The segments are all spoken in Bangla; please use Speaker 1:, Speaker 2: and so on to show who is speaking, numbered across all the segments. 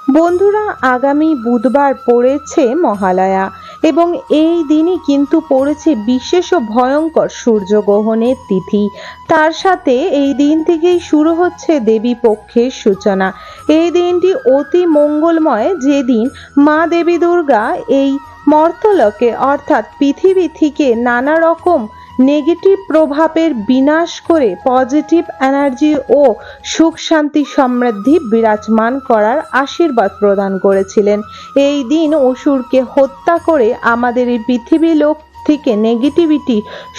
Speaker 1: বন্ধুরা, আগামী বুধবার পড়েছে মহালয়া এবং এই দিনই কিন্তু পড়েছে বিশেষ ও ভয়ঙ্কর সূর্যগ্রহণের তিথি। তার সাথে এই দিন থেকেই শুরু হচ্ছে দেবী পক্ষের সূচনা। এই দিনটি অতি মঙ্গলময়, যেদিন মা দেবী দুর্গা এই মর্তলোকে অর্থাৎ পৃথিবী থেকে নানা রকম নেগেটিভ প্রভাবের বিনাশ করে পজিটিভ এনার্জি ও সুখ শান্তি সমৃদ্ধি বিরাজমান করার আশীর্বাদ প্রদান করেছিলেন। এই দিন অসুরকে হত্যা করে আমাদের এই পৃথিবী লোক থেকে নেগেটিভিটি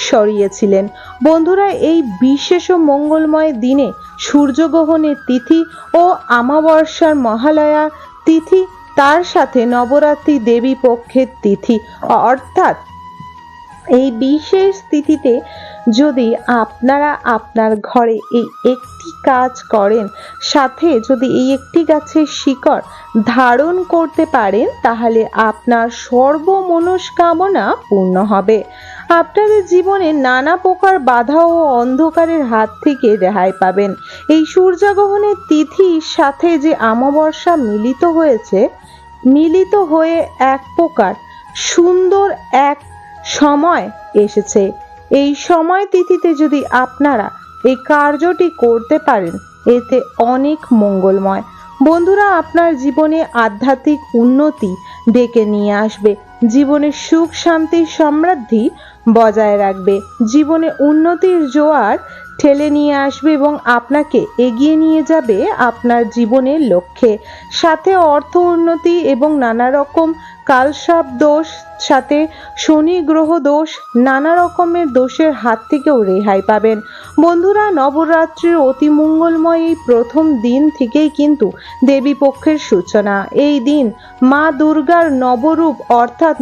Speaker 1: সরিয়েছিলেন। বন্ধুরা, এই বিশেষ ও মঙ্গলময় দিনে সূর্যগ্রহণের তিথি ও অমাবস্যার মহালয়া তিথি, তার সাথে নবরাত্রি দেবী পক্ষের তিথি, অর্থাৎ এই বিশেষ তিথিতে যদি আপনারা আপনার ঘরে এই একটি কাজ করেন, সাথে যদি এই একটি গাছের শিকড় ধারণ করতে পারেন, তাহলে আপনার সর্বমনস্কামনা পূর্ণ হবে। আপনাদের জীবনে নানা প্রকার বাধা ও অন্ধকারের হাত থেকে রেহাই পাবেন। এই সূর্যগ্রহণের তিথির সাথে যে অমাবস্যা মিলিত হয়ে এক প্রকার সুন্দর এক সময় এসেছে। এই সময় তিথিতে যদি আপনারা এই কার্যটি করতে পারেন, এতে অনেক মঙ্গলময়। বন্ধুরা, আপনার জীবনে আধ্যাত্মিক উন্নতি ডেকে নিয়ে আসবে, জীবনে সুখ শান্তি সমৃদ্ধি বজায় রাখবে, জীবনে উন্নতির জোয়ার ঠেলে নিয়ে আসবে এবং আপনাকে এগিয়ে নিয়ে যাবে আপনার জীবনের লক্ষ্যে। সাথে অর্থ উন্নতি এবং নানা রকম কালসাপ দোষ, সাথে শনি গ্রহ দোষ, নানা রকমের দোষের হাত থেকেও রেহাই পাবেন। বন্ধুরা, নবরাত্রির অতি মঙ্গলময় এই প্রথম দিন থেকেই কিন্তু দেবী পক্ষের সূচনা। এই দিন মা দুর্গার নবরূপ অর্থাৎ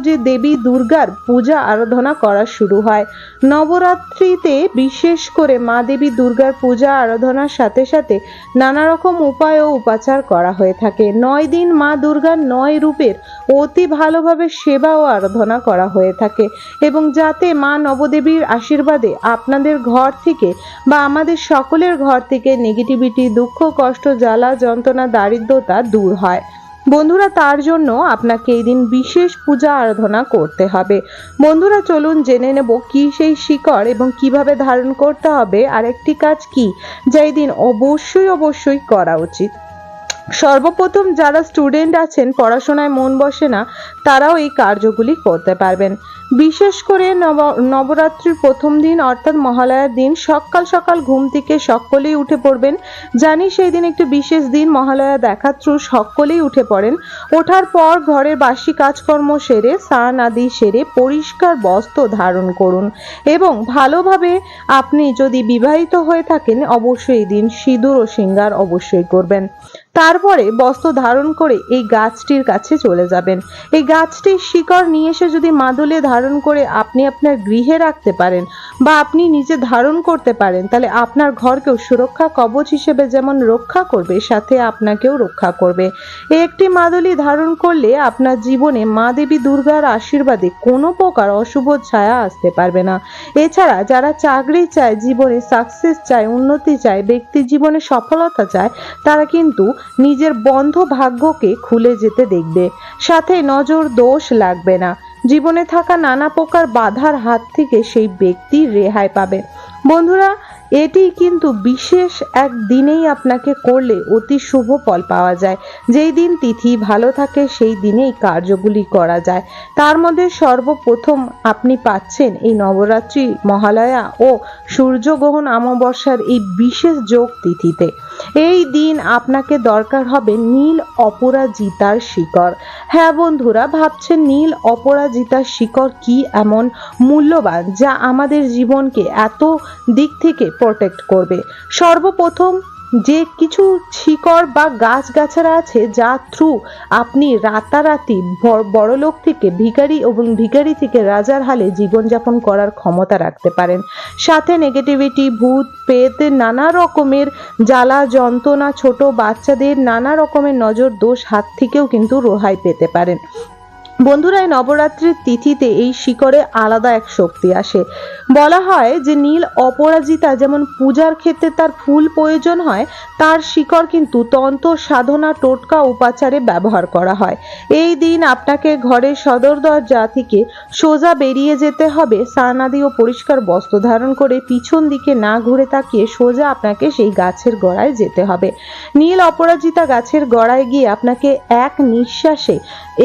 Speaker 1: যে দেবী দুর্গার পূজা আরাধনা করা শুরু হয়। নবরাত্রিতে বিশেষ করে মা দেবী দুর্গার পূজা আরাধনার সাথে সাথে নানা রকম উপায় ও উপাচার করা হয়ে থাকে। 9 দিন মা দুর্গার 9 রূপের অতি ভালোভাবে সেবা ও আরাধনা করা হয়ে থাকে, এবং যাতে মা নবদেবীর আশীর্বাদে আপনাদের ঘর থেকে বা আমাদের সকলের ঘর থেকে নেগেটিভিটি, দুঃখ, কষ্ট, জ্বালা যন্ত্রণা, দারিদ্রতা দূর হয়। বন্ধুরা, তার জন্য আপনাকে এই দিন বিশেষ পূজা আরাধনা করতে হবে। বন্ধুরা, চলুন জেনে নেব কি সেই শিকড় এবং কিভাবে ধারণ করতে হবে। আরেকটি কাজ কি যা এই দিন অবশ্যই করা উচিত। সর্বপ্রথম যারা স্টুডেন্ট আছেন, পড়াশোনায় মন বসে না, তারাও এই কার্যগুলি করতে পারবেন। বিশেষ করে নবরাত্রির প্রথম দিন অর্থাৎ মহালয়ার দিন সকাল সকাল ঘুম থেকে সকলেই উঠে পড়বেন। জানি সেই দিন একটি বিশেষ দিন, মহালয়া দেখার থ্রু সকলেই উঠে পড়েন। ওঠার পর ঘরের বাসি কাজকর্ম সেরে, স্নান আদি সেরে পরিষ্কার বস্ত্র ধারণ করুন এবং ভালোভাবে, আপনি যদি বিবাহিত হয়ে থাকেন অবশ্যই এই দিন সিঁদুর ও শৃঙ্গার অবশ্যই করবেন। তারপরে বস্ত্র ধারণ করে এই গাছটির কাছে চলে যাবেন। এই গাছটির শিকড় নিয়ে এসে যদি মাদুলে ধারণ করে আপনি আপনার গৃহে রাখতে পারেন বা আপনি নিজে ধারণ করতে পারেন, তাহলে আপনার ঘরকেও সুরক্ষা কবচ হিসেবে যেমন রক্ষা করবে, সাথে আপনাকেও রক্ষা করবে। এই একটি মাদুলি ধারণ করলে আপনার জীবনে মা দেবী দুর্গার আশীর্বাদে কোনো প্রকার অশুভ ছায়া আসতে পারবে না। এছাড়া যারা চাকরি চায়, জীবনে সাকসেস চায়, উন্নতি চায়, ব্যক্তি জীবনে সফলতা চায়, তারা কিন্তু নিজের বন্ধ ভাগ্যকে খুলে যেতে দেখবে। সাথে নজর দোষ লাগবে না। জীবনে থাকা নানা প্রকার বাধার হাত থেকে সেই ব্যক্তি রেহাই পাবে। বন্ধুরা, এটি কিন্তু বিশেষ এক দিনেই আপনাকে করলে অতি শুভ ফল পাওয়া যায়। যেই দিন তিথি ভালো থাকে সেই দিনেই কার্যগুলি করা যায়। তার মধ্যে সর্বপ্রথম আপনি পাচ্ছেন এই নবরাত্রি, মহালয়া ও সূর্যগ্রহণ অমাবস্যার এই বিশেষ যোগ তিথিতে। এই দিন আপনাকে দরকার হবে নীল অপরাজিতার শিকড়। হ্যাঁ বন্ধুরা, ভাবছেন নীল অপরাজিতার শিকড় কি এমন মূল্যবান যা আমাদের জীবনকে এত দিক থেকে প্রোটেক্ট করবে। সর্বপ্রথম যে কিছু শিকড় বা গাছগাছারা আছে যা থ্রু আপনি রাতারাতি বড়লোক থেকে ভিখারি এবং ভিখারি থেকে রাজার হালে জীবনযাপন করার ক্ষমতা রাখতে পারেন। সাথে নেগেটিভিটি, ভূত পেত, নানা রকমের জ্বালা যন্ত্রণা, ছোট বাচ্চাদের নানা রকমের নজর দোষ হাত থেকেও কিন্তু রেহাই পেতে পারেন। বন্ধুরা, এই নবরাত্রির তিথিতে এই শিকড়ে আলাদা এক শক্তি আসে। বলা হয় যে নীল অপরাজিতা যেমন পূজার ক্ষেত্রে তার ফুল প্রয়োজন হয়, তার শিকড় কিন্তু তন্ত্র সাধনা টোটকা উপাচারে ব্যবহার করা হয়। এই দিন আপনাকে ঘরের সদর দরজা থেকে সোজা বেরিয়ে যেতে হবে, স্নানাদি ও পরিষ্কার বস্ত্র ধারণ করে পিছন দিকে না ঘুরে তাকিয়ে সোজা আপনাকে সেই গাছের গোড়ায় যেতে হবে। নীল অপরাজিতা গাছের গোড়ায় গিয়ে আপনাকে এক নিঃশ্বাসে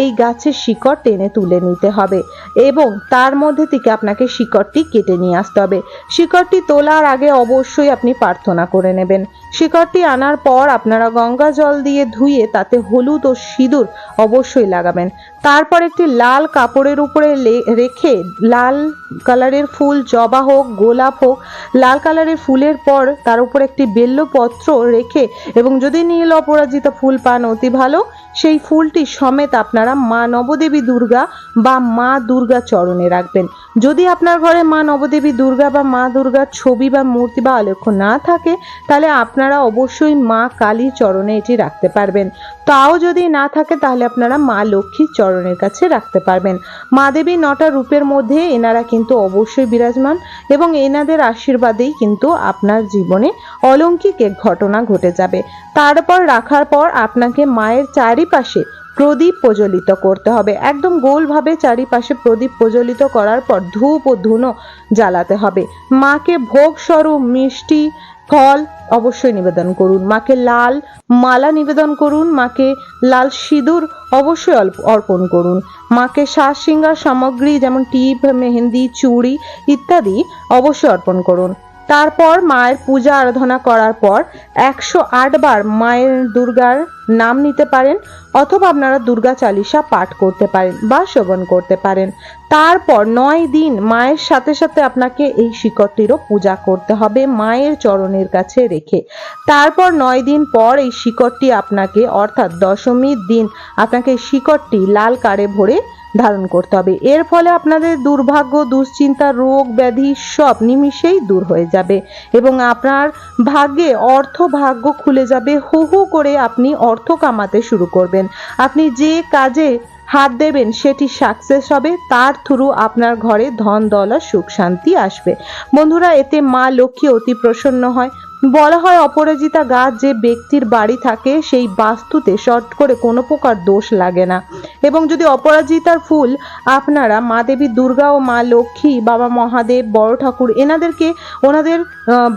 Speaker 1: এই গাছের শিকড় টেনে তুলে নিতে হবে এবং তার মধ্যে থেকে আপনাকে শিকড়টি কেটে নিয়ে আসতে হবে। শিকড়টি তোলার আগে অবশ্যই আপনি প্রার্থনা করে নেবেন। শিকড়টি আনার পর আপনারা গঙ্গা জল দিয়ে ধুয়ে তাতে হলুদ ও সিঁদুর অবশ্যই লাগাবেন। তারপর একটি লাল কাপড়ের উপরে রেখে লাল কালারের ফুল, জবা হোক গোলাপ হোক, লাল কালারের ফুলের পর তার উপর একটি বেল্লপত্র রেখে এবং যদি নীল অপরাজিতা ফুল পান অতি ভালো, সেই ফুলটি সমেত আপনারা মা নবদেবী দুর্গা বা মা দুর্গা চরণে রাখবেন। যদি আপনার ঘরে মা নবদেবী দুর্গা বা মা দুর্গার ছবি বা মূর্তি বা আলেখ্য না থাকে, তাহলে আপনারা অবশ্যই মা কালীর চরণে এটি রাখতে পারবেন। তাও যদি না থাকে তাহলে আপনারা মা লক্ষ্মীর চরণের কাছে রাখতে পারবেন। মা দেবীর 9টা রূপের মধ্যে এনারা কিন্তু অবশ্যই বিরাজমান এবং এনাদের আশীর্বাদেই কিন্তু আপনার জীবনে অলৌকিক এক ঘটনা ঘটে যাবে। তারপর রাখার পর আপনাকে মায়ের চারিপাশে প্রদীপ প্রজ্বলিত করতে হবে। একদম গোলভাবে চারিপাশে প্রদীপ প্রজ্বলিত করার পর ধূপ ও ধুনো জ্বালাতে হবে। মাকে ভোগ স্বরূপ মিষ্টি ফল অবশ্যই নিবেদন করুন। মাকে লাল মালা নিবেদন করুন। মাকে লাল সিঁদুর অবশ্যই অর্পণ করুন। মাকে সাজ শৃঙ্গার সামগ্রী যেমন টিপ, মেহেন্দি, চুড়ি ইত্যাদি অবশ্যই অর্পণ করুন। তারপর মায়ের পূজা আরাধনা করার পর 108 বার মায়ের দুর্গার নাম নিতে পারেন অথবা আপনারা দুর্গা চালিসা পাঠ করতে পারেন বা শ্রবণ করতে পারেন। তারপর 9 দিন মায়ের সাথে সাথে আপনাকে এই শিকড়টিরও পূজা করতে হবে মায়ের চরণের কাছে রেখে। তারপর 9 দিন পর এই শিকড়টি আপনাকে অর্থাৎ দশমীর দিন আপনাকে শিকড়টি লাল কারে ভরে ধারণ করতে হবে। এর ফলে আপনাদের দুর্ভাগ্য, দুশ্চিন্তা, রোগ ব্যাধি সব নিমিষেই দূর হয়ে যাবে এবং আপনার ভাগ্যে অর্থ ভাগ্য খুলে যাবে। হু হু করে আপনি অর্থ কামাতে শুরু করবেন। আপনি যে কাজে হাত দেবেন সেটি সাকসেস হবে, তার থ্রু আপনার ঘরে ধন দৌলত সুখ শান্তি আসবে। বন্ধুরা, এতে মা লক্ষ্মী অতি প্রসন্ন হয়। বলা হয় অপরাজিতা গাছ যে ব্যক্তির বাড়ি থাকে সেই বাস্তুতে শর্ট করে কোনো প্রকার দোষ লাগে না এবং যদি অপরাজিতার ফুল আপনারা মা দেবী দুর্গা ও মা লক্ষ্মী, বাবা মহাদেব, বড় ঠাকুর এনাদেরকে ওনাদের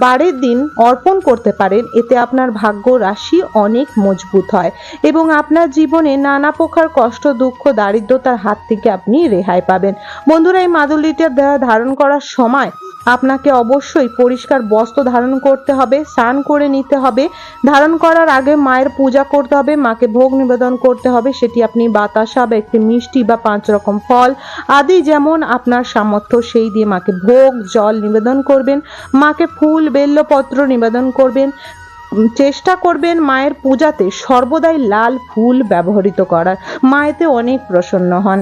Speaker 1: বাড়ির দিন অর্পণ করতে পারেন, এতে আপনার ভাগ্য রাশি অনেক মজবুত হয় এবং আপনার জীবনে নানা প্রকার কষ্ট, দুঃখ, দারিদ্রতার হাত থেকে আপনি রেহাই পাবেন। বন্ধুরা, এই মাদুলিটা ধারণ করার সময় আপনাকে অবশ্যই পরিষ্কার বস্ত্র ধারণ করতে হবে, স্নান করে নিতে হবে। ধারণ করার আগে মায়ের পূজা করতে হবে, মাকে ভোগ নিবেদন করতে হবে। সেটি আপনি বাতাসা বা একটি মিষ্টি বা 5 রকম ফল আদি যেমন আপনার সামর্থ্য সেই দিয়ে মাকে ভোগ জল নিবেদন করবেন। মাকে ফুল বেল্লপত্র নিবেদন করবেন। চেষ্টা করবেন মায়ের পূজাতে সর্বদাই লাল ফুল ব্যবহৃত করার। মা এতে অনেক প্রসন্ন হন।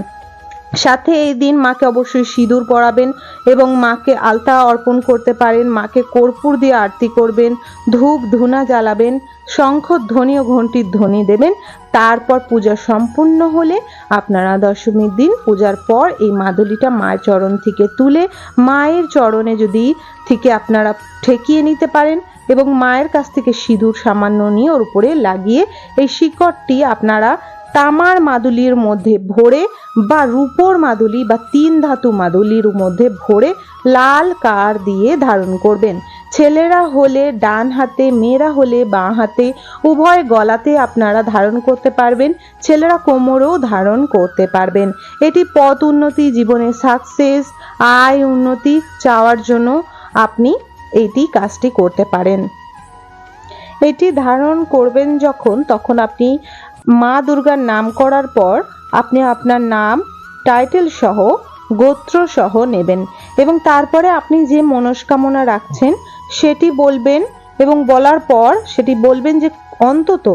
Speaker 1: সাথে এই দিন মাকে অবশ্যই সিঁদুর পরাবেন এবং মাকে আলতা অর্পণ করতে পারেন। মাকে কর্পূর দিয়ে আরতি করবেন, ধূপ ধুনা জ্বালাবেন, শঙ্খ ধ্বনি ও ঘণ্টির ধ্বনি দেবেন। তারপর পূজা সম্পূর্ণ হলে আপনারা দশমীর দিন পূজার পর এই মাদুলিটা মায়ের চরণ থেকে তুলে মায়ের চরণে যদি থেকে আপনারা ঠেকিয়ে নিতে পারেন এবং মায়ের কাছ থেকে সিঁদুর সামান্য নিয়ে ওর উপরে লাগিয়ে এই শিকড়টি আপনারা তামার মাদুলির মধ্যে ভরে বা রূপোর মাদুলি বা 3 ধাতু মাদুলির মধ্যে ভরে লাল কার দিয়ে ধারণ করবেন। ছেলেরা হলে ডান হাতে, মেয়েরা হলে বাঁ হাতে, উভয় গলাতে আপনারা ধারণ করতে পারবেন। ছেলেরা কোমরেও ধারণ করতে পারবেন। এটি পথ উন্নতি, জীবনে সাকসেস, আয় উন্নতি চাওয়ার জন্য আপনি এটি কাজটি করতে পারেন। এটি ধারণ করবেন তখন আপনি মা দুর্গার নাম করার পর আপনি আপনার নাম, টাইটেল সহ, গোত্র সহ নেবেন এবং তারপরে আপনি যে মনস্কামনা রাখছেন সেটি বলবেন এবং বলার পর সেটি বলবেন যে অন্তত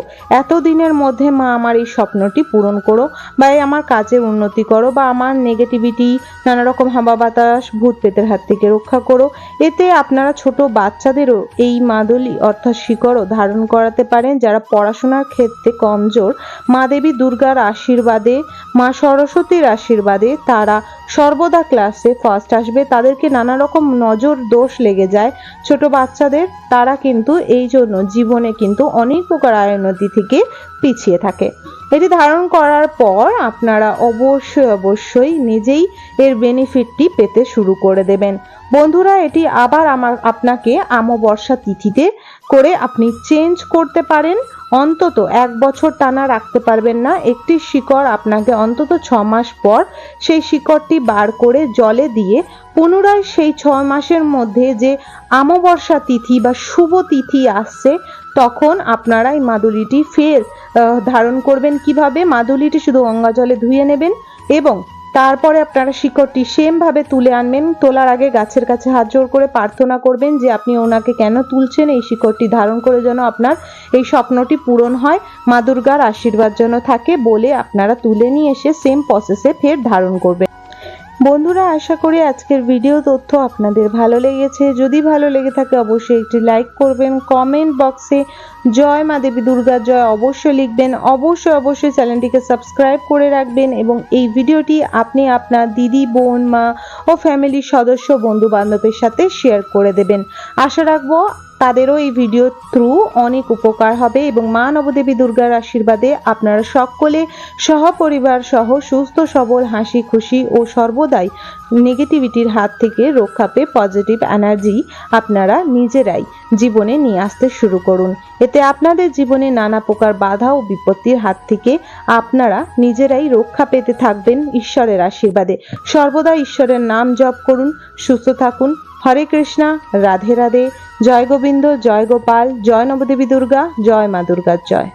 Speaker 1: এতদিনের মধ্যে মা আমার এই স্বপ্নটি পূরণ করো বা আমার কাজের উন্নতি করো বা আমার নেগেটিভিটি, নানা রকম হাওয়া বাতাস, ভূত পেতের হাত থেকে রক্ষা করো। এতে আপনারা ছোট বাচ্চাদেরও এই মাদুলি অর্থাৎ শিকড়ও ধারণ করাতে পারেন যারা পড়াশোনার ক্ষেত্রে কমজোর। মা দেবী দুর্গার আশীর্বাদে মা সরস্বতীর আশীর্বাদে তারা সর্বদা ক্লাসে ফার্স্ট আসবে। তাদেরকে নানা রকম নজর দোষ লেগে যায় ছোট বাচ্চাদের, তারা কিন্তু এই জন্য জীবনে কিন্তু অনেক প্রকার উন্নতি থেকে পিছিয়ে থাকে। এটি ধারণ করার পর আপনারা অবশ্যই নিজেই এর বেনিফিটটি পেতে শুরু করে দেবেন। বন্ধুরা, এটি আবার আপনাকে অমাবস্যা তিথিতে করে আপনি চেঞ্জ করতে পারেন। অন্তত 1 বছর টানা রাখতে পারবেন না। একটি শিকড় আপনাকে অন্তত 6 মাস পর সেই শিকড়টি বার করে জলে দিয়ে পুনরায় সেই 6 মাসের মধ্যে যে অমাবস্যা তিথি বা শুভ তিথি আসছে তখন আপনারা এই মাদুলিটি ফের ধারণ করবেন। কিভাবে? মাদুলিটি শুধু গঙ্গা জলে ধুয়ে নেবেন এবং তারপরে আপনারা শিকড়টি সেম ভাবে তুলে আনবেন। তোলার আগে গাছের কাছে হাত জোড় করে প্রার্থনা করবেন যে আপনি ওনাকে কেন তুলছেন, এই শিকড়টি ধারণ করে যেন আপনার এই স্বপ্নটি পূরণ হয়, মা দুর্গার আশীর্বাদ যেন থাকে বলে আপনারা তুলে নিয়ে এসে সেম প্রসেসে ফের ধারণ করবেন। বন্ধুরা, আশা করি আজকের ভিডিও তথ্য আপনাদের ভালো লেগেছে। যদি ভালো লেগে থাকে অবশ্যই একটি লাইক করবেন, কমেন্ট বক্সে জয় মা দেবী দুর্গা জয় অবশ্যই লিখবেন। অবশ্যই চ্যানেলটিকে সাবস্ক্রাইব করে রাখবেন এবং এই ভিডিওটি আপনি আপনার দিদি, বোন, মা ও ফ্যামিলির সদস্য, বন্ধু বান্ধবের সাথে শেয়ার করে দেবেন। আশা রাখবো তাদেরও এই ভিডিও থ্রু অনেক উপকার হবে এবং মা নবদেবী দুর্গার আশীর্বাদে আপনারা সকলে সহপরিবার সহ সুস্থ সবল, হাসি খুশি ও সর্বদাই নেগেটিভিটির হাত থেকে রক্ষা পেয়ে পজিটিভ এনার্জি আপনারা নিজেরাই জীবনে নিয়ে আসতে শুরু করুন। এতে আপনাদের জীবনে নানা প্রকার বাধা ও বিপত্তির হাত থেকে আপনারা নিজেরাই রক্ষা পেতে থাকবেন ঈশ্বরের আশীর্বাদে। সর্বদা ঈশ্বরের নাম জপ করুন, সুস্থ থাকুন। হরে কৃষ্ণা, রাধে রাধে, জয় গোবিন্দ, জয় গোপাল, জয় নবদেবী দুর্গা, জয় মা দুর্গার জয়।